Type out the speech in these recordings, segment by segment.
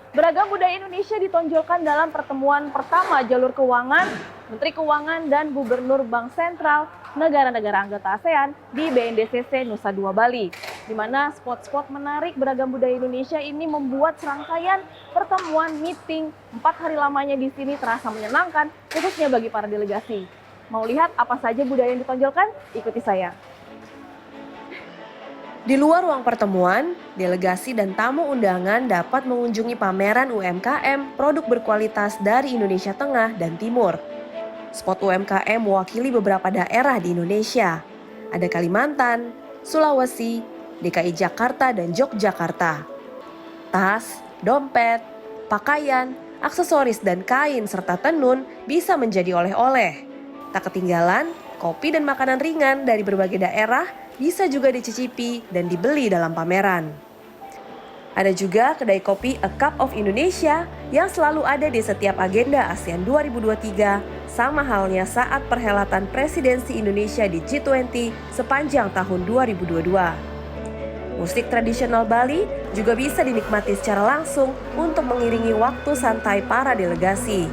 Beragam budaya Indonesia ditonjolkan dalam pertemuan pertama jalur keuangan, Menteri Keuangan dan Gubernur Bank Sentral negara-negara anggota ASEAN di BNDCC Nusa Dua Bali, di mana spot-spot menarik beragam budaya Indonesia ini membuat serangkaian pertemuan meeting 4 hari lamanya di sini terasa menyenangkan, khususnya bagi para delegasi. Mau lihat apa saja budaya yang ditonjolkan? Ikuti saya. Di luar ruang pertemuan, delegasi dan tamu undangan dapat mengunjungi pameran UMKM produk berkualitas dari Indonesia Tengah dan Timur. Spot UMKM mewakili beberapa daerah di Indonesia. Ada Kalimantan, Sulawesi, DKI Jakarta, dan Yogyakarta. Tas, dompet, pakaian, aksesoris dan kain serta tenun bisa menjadi oleh-oleh. Tak ketinggalan, kopi dan makanan ringan dari berbagai daerah bisa juga dicicipi dan dibeli dalam pameran. Ada juga kedai kopi A Cup of Indonesia yang selalu ada di setiap agenda ASEAN 2023, sama halnya saat perhelatan presidensi Indonesia di G20 sepanjang tahun 2022. Musik tradisional Bali juga bisa dinikmati secara langsung untuk mengiringi waktu santai para delegasi.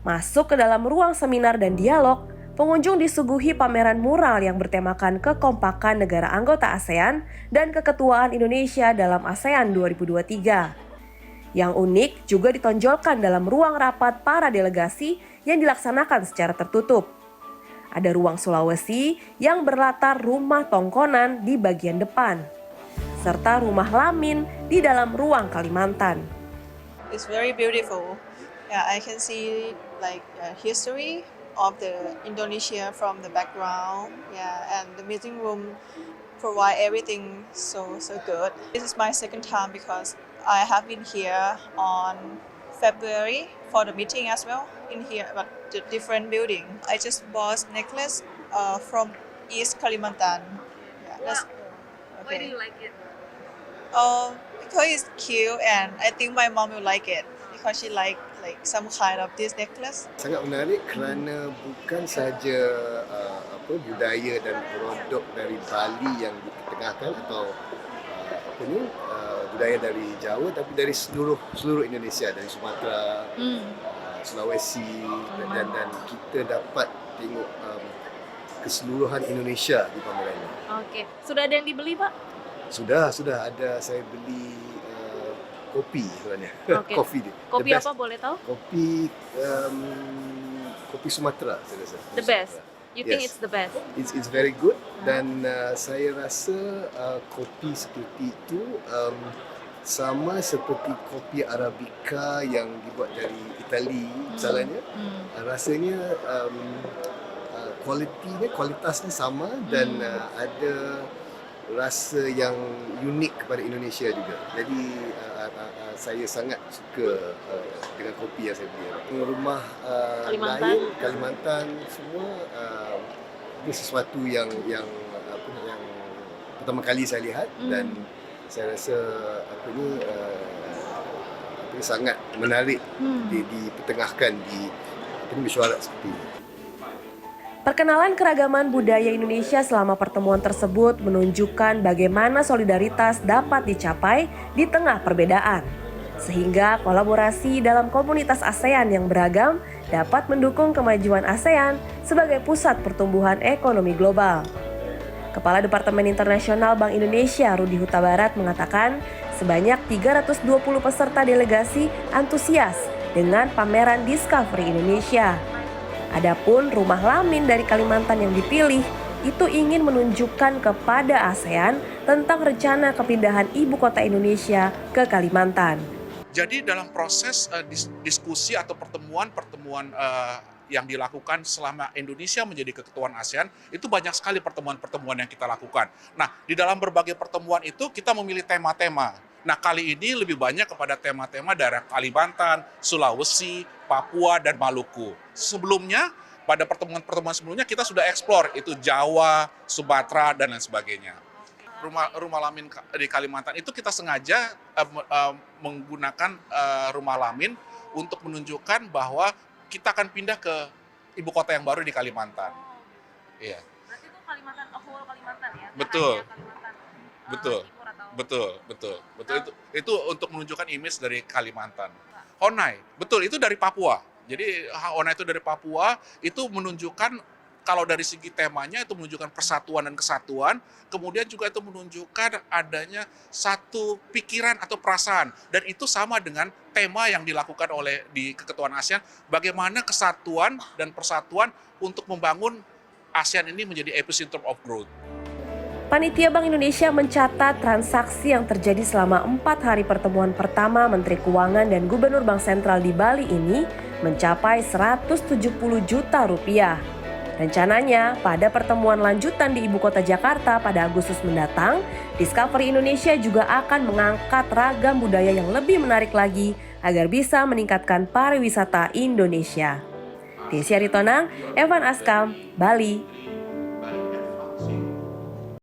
Masuk ke dalam ruang seminar dan dialog, pengunjung disuguhi pameran mural yang bertemakan kekompakan negara anggota ASEAN dan keketuaan Indonesia dalam ASEAN 2023. Yang unik juga ditonjolkan dalam ruang rapat para delegasi yang dilaksanakan secara tertutup. Ada ruang Sulawesi yang berlatar rumah tongkonan di bagian depan, serta rumah lamin di dalam ruang Kalimantan. It's very beautiful. Yeah, I can see history of the Indonesia from the background, and the meeting room provide everything so good. This is my second time because I have been here on February for the meeting as well in here, but the different building. I just bought necklace from East Kalimantan. Yeah, that's okay. Why do you like it? Because it's cute and I think my mom will like it because she like some kind of this necklace. Sangat menarik kerana bukan saja budaya dan produk dari Bali yang diketengahkan atau budaya dari Jawa, tapi dari seluruh Indonesia, dari Sumatera, Sulawesi, dan kita dapat tengok keseluruhan Indonesia di pameran ini. Oke, sudah ada yang dibeli, Pak? Sudah ada, saya beli kopi sebenarnya. Okay. Kopi apa boleh tahu? Kopi Sumatera saya rasa. The best. You think it's the best? It's very good dan saya rasa kopi seperti itu sama seperti kopi Arabica yang dibuat dari Itali misalnya. Rasanya kualitasnya sama dan ada rasa yang unik kepada Indonesia juga. Jadi saya sangat suka dengan kopi yang saya beli. Rumah Kalimantan semua itu sesuatu yang pertama kali saya lihat dan saya rasa sangat menarik dipertengahkan di mesyuarat seperti ini. Perkenalan keragaman budaya Indonesia selama pertemuan tersebut menunjukkan bagaimana solidaritas dapat dicapai di tengah perbedaan. Sehingga kolaborasi dalam komunitas ASEAN yang beragam dapat mendukung kemajuan ASEAN sebagai pusat pertumbuhan ekonomi global. Kepala Departemen Internasional Bank Indonesia Rudi Huta Barat mengatakan sebanyak 320 peserta delegasi antusias dengan pameran Discovery Indonesia. Adapun rumah lamin dari Kalimantan yang dipilih itu ingin menunjukkan kepada ASEAN tentang rencana kepindahan ibu kota Indonesia ke Kalimantan. Jadi dalam proses diskusi atau pertemuan yang dilakukan selama Indonesia menjadi keketuaan ASEAN, itu banyak sekali pertemuan-pertemuan yang kita lakukan. Nah, di dalam berbagai pertemuan itu kita memilih tema-tema. Nah, kali ini lebih banyak kepada tema-tema daerah Kalimantan, Sulawesi, Papua, dan Maluku. Sebelumnya, pada pertemuan-pertemuan sebelumnya kita sudah eksplor, itu Jawa, Sumatera, dan lain sebagainya. Rumah lamin di Kalimantan itu kita sengaja menggunakan rumah lamin untuk menunjukkan bahwa kita akan pindah ke ibu kota yang baru di Kalimantan. Iya. Berarti itu Kalimantan, whole Kalimantan ya? Betul. Kalimantan, betul. Timur atau Betul. Itu untuk menunjukkan image dari Kalimantan. Honai, betul itu dari Papua. Jadi Honai itu dari Papua, itu menunjukkan kalau dari segi temanya itu menunjukkan persatuan dan kesatuan, kemudian juga itu menunjukkan adanya satu pikiran atau perasaan, dan itu sama dengan tema yang dilakukan oleh di Keketuaan ASEAN, bagaimana kesatuan dan persatuan untuk membangun ASEAN ini menjadi epicenter of growth. Panitia Bank Indonesia mencatat transaksi yang terjadi selama 4 hari pertemuan pertama Menteri Keuangan dan Gubernur Bank Sentral di Bali ini mencapai 170 juta rupiah. Rencananya, pada pertemuan lanjutan di Ibu Kota Jakarta pada Agustus mendatang, Discovery Indonesia juga akan mengangkat ragam budaya yang lebih menarik lagi agar bisa meningkatkan pariwisata Indonesia. Desy Aritonang, Evan Askam, Bali.